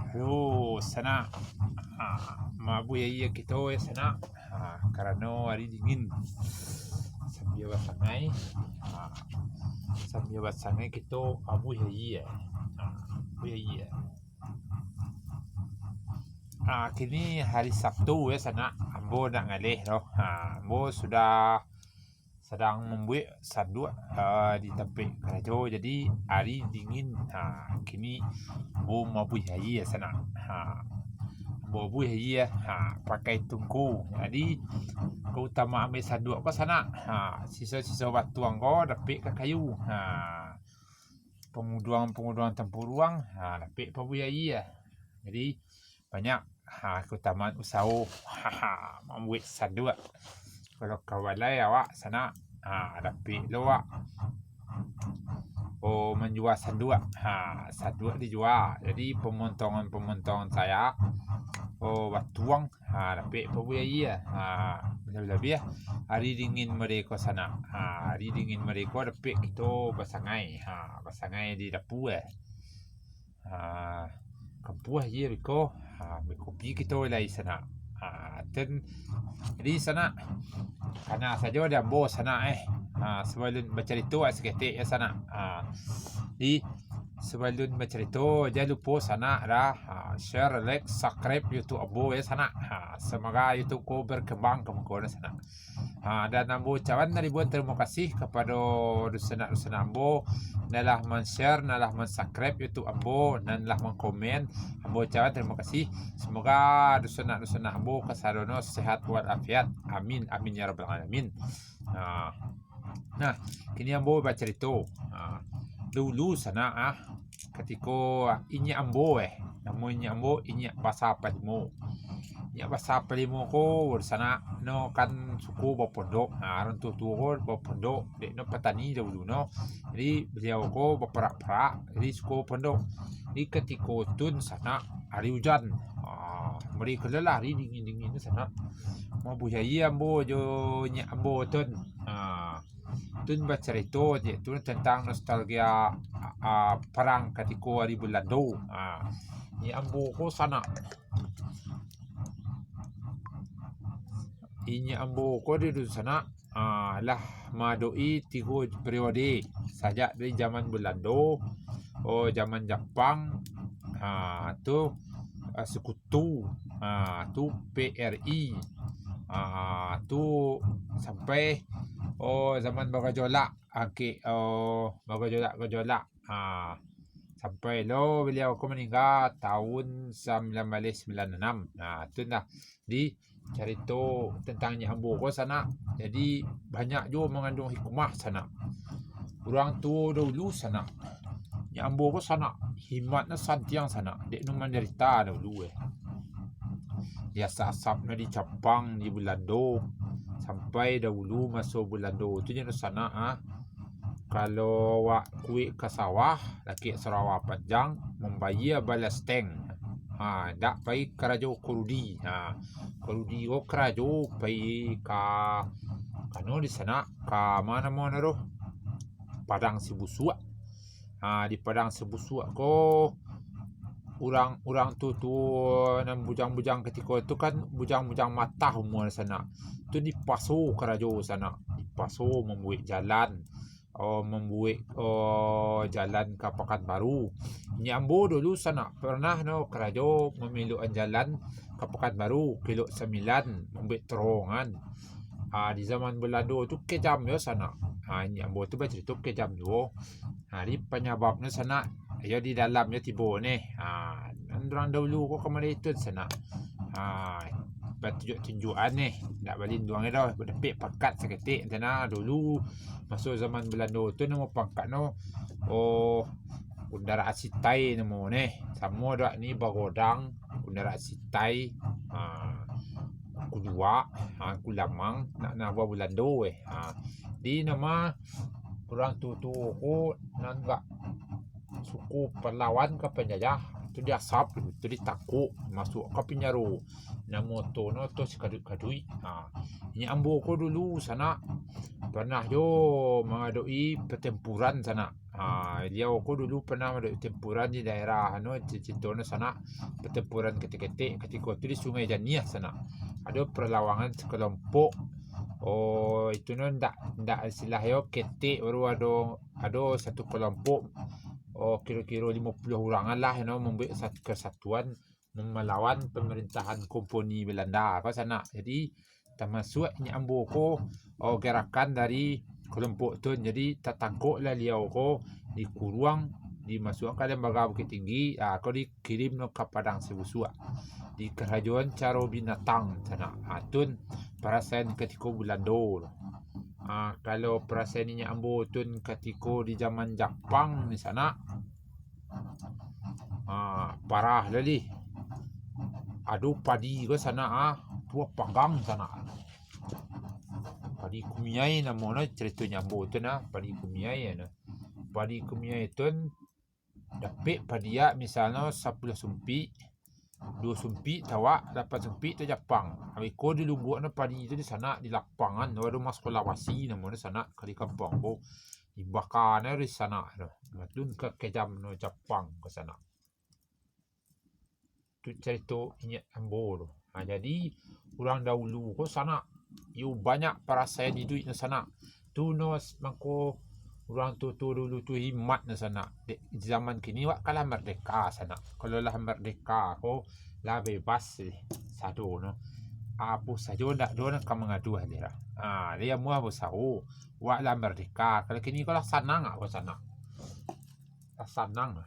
Halo, sana. Mabuhay kita ya sana. Karena hari dingin. Sambil basangai. Sambil basangai kita mabuhay ya. Mabuhay ya. Kini hari Sabtu ya sana. Ambo nak ngalih loh. Ambo sudah sedang membuat sanduk di tepi kerajo, jadi hari dingin. Kini bo mabuhay ya sana. Mabuhay ya. Pakai tungku. Jadi utama ambil sanduk ke sana. Sisa-sisa batuang ko dapik ke kayu. Penguduan tempuruang dapik mabuhay ya. Jadi banyak keutamaan usaha membuat sanduk. Kalau kawalai awak sana dapik lo awak menjual sanduk. Sanduk dijual. Jadi pemontongan saya batuang dapik mabuhay ya. Lebih-lebih hari dingin mereka sana. Hari dingin mereka dapik kita basangai. Basangai di dapur kampuh je biko kopi kita lai sana. Jadi sana karena saja ada bos sana sebelum bercerita seketik ya sana. Di sebelum bercerita jangan lupa sana ada share, like, subscribe YouTube Ambo ya sana. Semoga YouTube ko berkembang ke sana. Dan Ambo ucapan ribuan terima kasih kepada dusun Ambo nalah men-share, nalah men-subscribe YouTube Ambo, dan nalah men-komen. Ambo ucapan terima kasih. Semoga dusun Ambo kasarono sehat walafiat. Amin amin ya rabbal alamin. Nah, kini Ambo bercerita. Dulu sana ketika ini Ambo namanya Ambo ini bahasa Palimo. Ya bahasa Palimo ko sana no kan suku bapondok. Orang tua ko bapondok dek no petani dulu no. Jadi beliau ko baperak-perak jadi suku pondok. Di ketika tun sana hari hujan. Mereka lelah hari dingin sana. Mabuhay Ambo jo nya Ambo tun. Tun bercerita tu tentang nostalgia perang ketika hari Belanda. Ni Ambo ko sana. Ini Ambo ko di sana lah madoi 3 periode sejak dari zaman Belanda, zaman Jepang, tu sekutu, tu PRI, tu sampai zaman bergejolak bergejolak sampai lo beliau ko meninggal tahun 1996. Tu dah di cerita tentang Ambo ko sana. Jadi banyak juga mengandung hikmah sana. Orang tua dulu sana Ambo ko sana himatnya santiang sana dek nu menderita dulu dia asap na di Jepang di Belanda sampai dahulu masuk Belanda tu je sana. Kalau wak kuih ke sawah laki Sarawak panjang membayar balas tank. Dak pai kerajo Kurudi. Kurudi ko kerajo pai ka kano di sana ka mana-mana roh Padang Sibusua. Di Padang Sibusua ko orang tu dan bujang-bujang ketika itu kan bujang-bujang mata umur sana. Tu dipaso kerajo sana. Dipaso membuat jalan. Membuat jalan ke Pekanbaru. Ni Ambo dulu sana pernah no kerajo memilukan jalan ke Pekanbaru kilo 9 membuat terowongan. Di zaman Belanda tu kejam ya sana. Ni Ambo tu bercerita kejam juga. Di penyebabnya sana ya di dalamnya tiba ni. Orang dahulu ko kemana itu sana. Tunjuk-tunjukan ni nak balik duang ni dah berdepik pangkat seketik sana dulu masuk zaman Belanda tu nama pangkat no Undara Asitai nama ni sama dak ni Bagodang Undara Asitai Kudua Kulamang nak buat Belanda di nama orang tu ko nanggak suku perlawan ke penjajah tu dia asap tu ditakuk masuk ke penjara. Nama tu no tu sekadui. Ini Ambo ko dulu sana pernah jo mengadoi pertempuran sana. Dia aku dulu pernah ada tempuran di daerah Cicitono sana, pertempuran ketik-ketik ketika itu di Sungai Janiah sana. Ada perlawanan sekelompok. Oh, itu ndak istilahnya ketik baru ada satu kelompok. Oh, kira-kira 50 orangan lah membuat satu kesatuan melawan pemerintahan komponi Belanda ke sana. Jadi termasuk nyambu ko gerakan dari kelompok tu. Jadi tertangkap lah liau ko dikurung, dimasukkan ke lembaga Bukit Tinggi, kau dikirim ke Padang Sebusua di kerajaan Caro Binatang sana. Tun perasaan ketika bulan dol. Kalau perasaan ini ambo tun ketika di zaman Jepang di sana, parah lagi. Aduh padi ke sana, tua panggang sana. Padi kumiai namanya ceritanya ambo tu padi kumiai Padi kumiai tu dapat padia misalnya 10 sumpi, 2 sumpi tawa, 8 sumpi tu Jepang. Habis ko di lubuk padi itu di sana di lapangan, ada mas Sulawesi namanya sana kali kampung ko. Dibakar di sana Matun ke kejam Jepang ke sana. Tu cerita ingat ambo tu. Jadi orang dahulu ko sana you banyak perasaan hidup di sana. Tu mangko orang tu dulu tu himat di sana. Di zaman kini wak kalah merdeka sana. Kalau lah merdeka ko lah bebas satu apa saja ndak ada kan mengadu dia. Dia mua bersau wak lah merdeka. Kalau kini ko lah sanang ko sana. Sanang.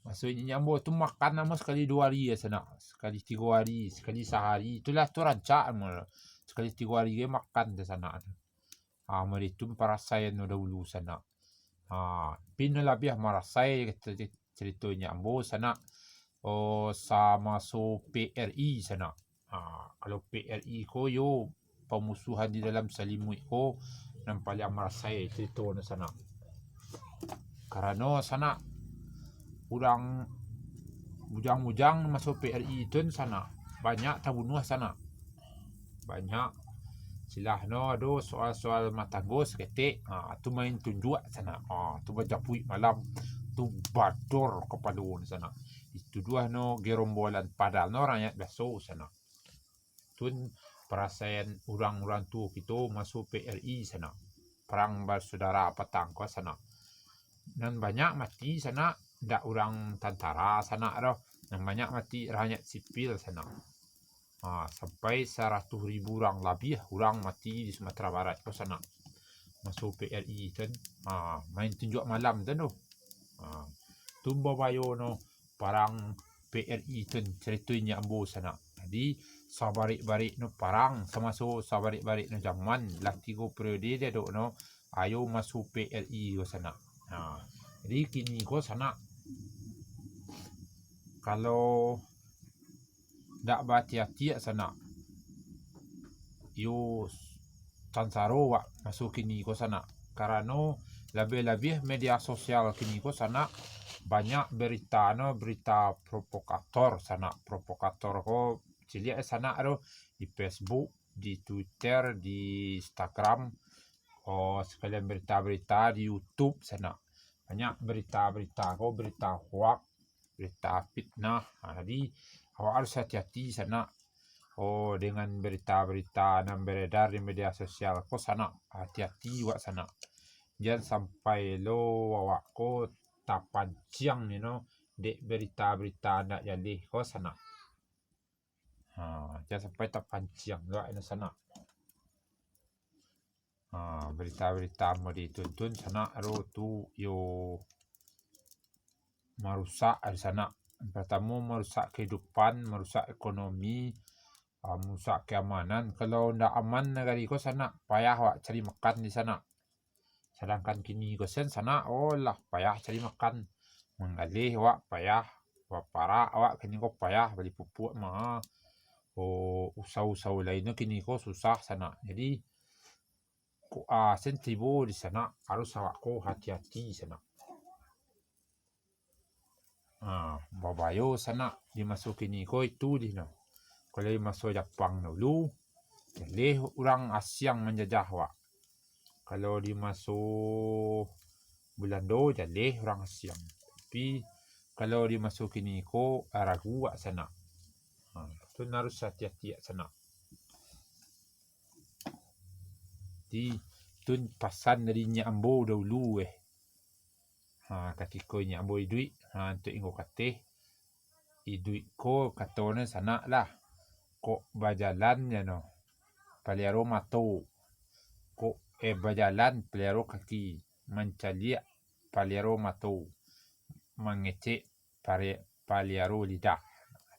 Maksudnya nyambo tu makan nama sekali 2 hari ya sana. Sekali 3 hari, sekali sehari. Itulah tu rancak sekali 3 hari dia makan di sana. Mereka perasaan dahulu sana. Pino lebih merasai ceritanya ambo sana. Sama PRI sana. Kalau PRI ko yo pemusuhan di dalam selimut ko nampak yang merasai cerita sana. Karena sana orang bujang-bujang masuk PRI itu sana banyak terbunuh sana, banyak silahno ada soal-soal matagos ketik tu main tunjuk sana, tu baca puik malam tu bador kepada sana itu dua gerombolan padahal rakyat biasa sana tun perasaan orang-orang tu kita masuk PRI sana perang bersaudara petang ke sana dan banyak mati sana. Ndak orang tentara sana yang banyak mati rakyat sipil sana. Sampai 100,000 orang lebih orang mati di Sumatera Barat ke sana. Masuk PRI kan. Main tunjuk malam tu. Tumba bayo parang PRI kan ceritanya ambo sana. Jadi sabarik-barik parang termasuk sabarik-barik zaman lah 3 periode dia ayo masuk PRI ke sana. Jadi kini ko sana kalau ndak berhati-hati sana yo tansaro wak masuk kini ko sana karena lebih-lebih media sosial kini ko sana banyak berita berita provokator sana. Provokator ko cilik sana di Facebook, di Twitter, di Instagram, sekalian berita-berita di YouTube sana. Banyak berita-berita ko berita hoax, berita fitnah. Jadi awak harus hati-hati sana. Dengan berita-berita yang beredar di media sosial ko sana, hati-hati wak sana. Jangan sampai awak ko tapancing dek berita-berita nak jadi ko sana. Jangan sampai tapancing wak sana. Berita-berita mau dituntun sana tu yo merusak di sana. Pertama merusak kehidupan, merusak ekonomi, merusak keamanan. Kalau ndak aman negara ko sana, payah wak cari makan di sana. Sedangkan kini ko sana lah payah cari makan. Mengalih wak payah, wak parah wak kini ko payah beli pupuk usaha-usaha lainnya kini ko susah sana. Jadi sentibo di sana harus awak ko hati-hati sana. Babayo sana dimasukin ko itu kalau masuk Jepang dulu orang Asia yang menjajah wak. Kalau dimasuk Belando jaleh orang siang. Tapi kalau dimasukin Niko ragu wak sana. Tu harus hati-hati sana. Di tun pasan dari Nyak Ambo dahulu ketika Nyak Ambo idui untuk ingo kateh idui ko katone sana lah kok bajalan ya no paliaro mato kok bajalan paliaro kaki mencaliak paliaro mato mengecek paliaro lidah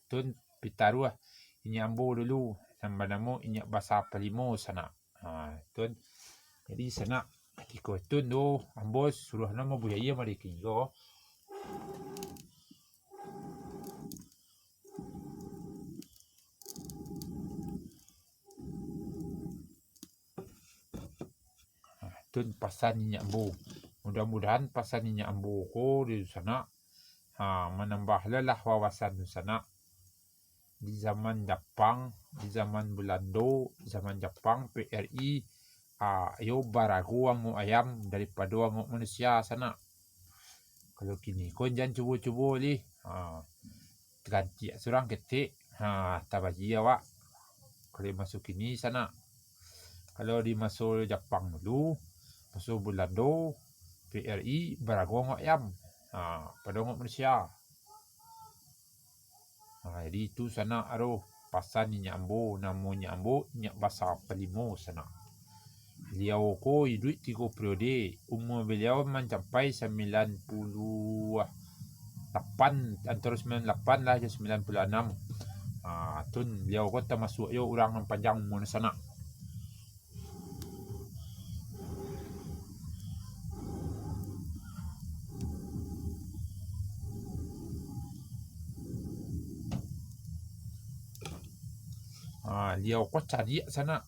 tun pitaruah Nyak Ambo dulu sama namo Nyak Basa Palimo sana tun jadi sana ketika itu do Ambo suruh nama budaya mereka go tun pasan Nyak Ambo. Mudah-mudahan pasan Nyak Ambo ko di sana menambah lelah wawasan di sana. Di zaman Jepang, di zaman Belanda, di zaman Jepang PRI yo baragu wangu ayam daripada wangu manusia sana. Kalau kini kau jangan cuba-cuba li ganti surang ketik tabaji awak kalau masuk kini sana. Kalau di masuk Jepang dulu masuk Belanda PRI baragu wangu ayam pada wangu manusia. Jadi itu sana aduh pasan Nyak Ambo namanya Ambo Nyak Basa Palimo sana. Beliau ko hidup 3 periode. Umur beliau mencapai 98 antara 98 lah ke 96. Tun beliau ko termasuk yo orang yang panjang umur sana. Dia ko cari sana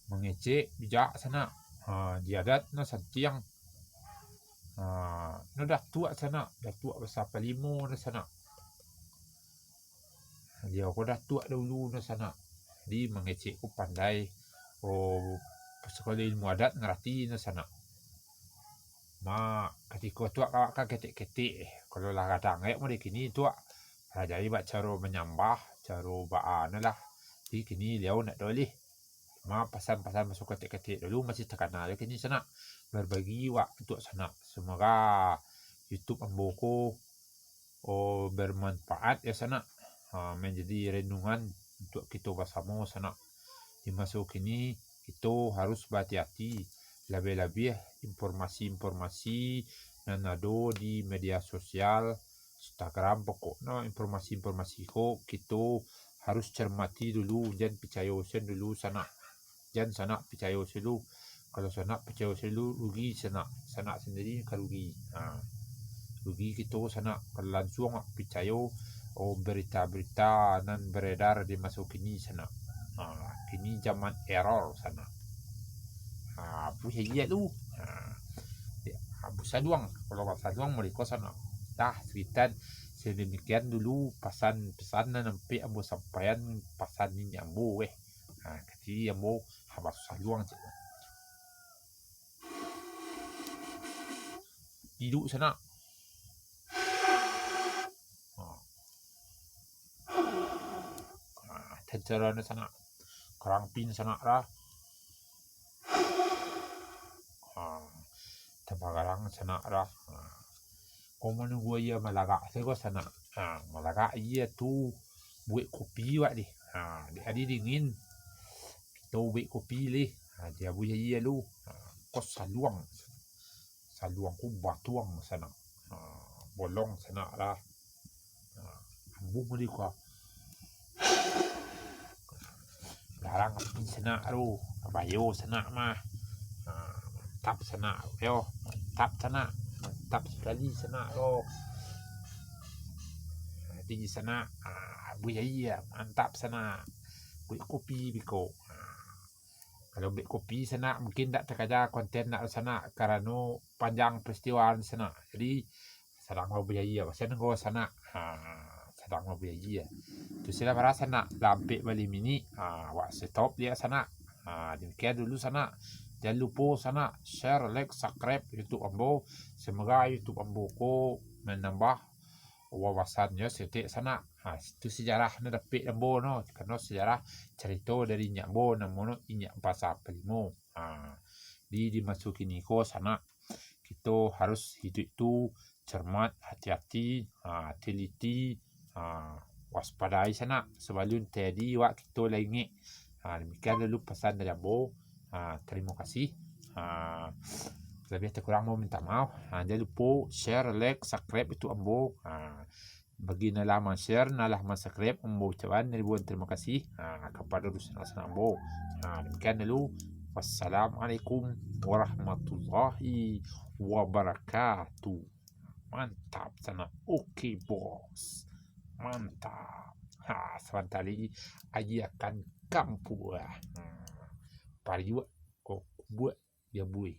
mengecek bijak sana dia adat no santiang no dah tua sana dah tua Basa Palimo no sana dia ko dah tua dahulu no sana di mengecek ko pandai sekolah ilmu adat ngerti no sana ketika tua kawak ketik-ketik kalau lah kadang mau di kini tua jadi bak cara menyambah cara baan lah di kini dia nak doleh pasan-pasan masuk ketik-ketik dulu masih terkenal kini sana berbagi wak untuk sana. Semoga YouTube Amboko bermanfaat ya sana menjadi renungan untuk kita bersama sana. Dimasuk ini kita harus berhati-hati lebih-lebih informasi-informasi yang ada di media sosial Instagram pokoknya informasi-informasi kok kita harus cermati dulu jangan percaya dulu sana. Jangan sana percaya dulu. Kalau sana percaya dulu rugi sana sendiri kan rugi. Rugi kita sana kalau langsung percaya berita-berita dan beredar di masa kini sana. Kini zaman error sana. Punya lu. Saduang kalau saduang mereka sana. Cerita sedemikian dulu pesan sampai Ambo sampaian pesan ini Ambo kasi Ambo habas saluang hidup sana tencara na sana kerangpin sana lah tabagarang sana lah Koman gua ia malaga sego sana malaga ia tu buat kopi wak di hari dingin kita buat kopi li dia buat ia lu kos saluang ku batuang sana bolong sana lah ambu mo di ko larang api sana aduh abayo sana mah tap sana yo tap sana mantap sekali sana di sana buaya mantap sana buat kopi biko kalau buat kopi sana mungkin tak terkaja konten nak sana karena panjang peristiwa sana jadi sedang mau buaya pasal go sana sedang mau buaya tu sila para sana lampe bali mini wak stop dia sana demikian dulu sana Jangan lupa sana share, like, subscribe YouTube Ambo. Semoga YouTube Ambo ko menambah wawasannya setik sana. Itu sejarah na dapet Ambo no. Karena sejarah cerita dari Nyak Bo namono Inyak Bahasa Pelimo. Dimasukin Niko sana. Kita harus hidup itu cermat, hati-hati, teliti, waspadai sana sebelum terjadi wak kita lagi. Demikian dulu pesan dari Ambo. Terima kasih. Lebih atau kurang mau minta maaf. Jangan lupa share, like, subscribe itu Ambo. Bagi nalaman share, nalaman subscribe Ambo ucapan ribuan terima kasih kepada urusan Ambo. Demikian dulu. Wassalamualaikum warahmatullahi wabarakatuh. Mantap sana. Oke bos. Mantap. Sebentar lagi Aji akan kampung. Pari juga kok buat ya bui.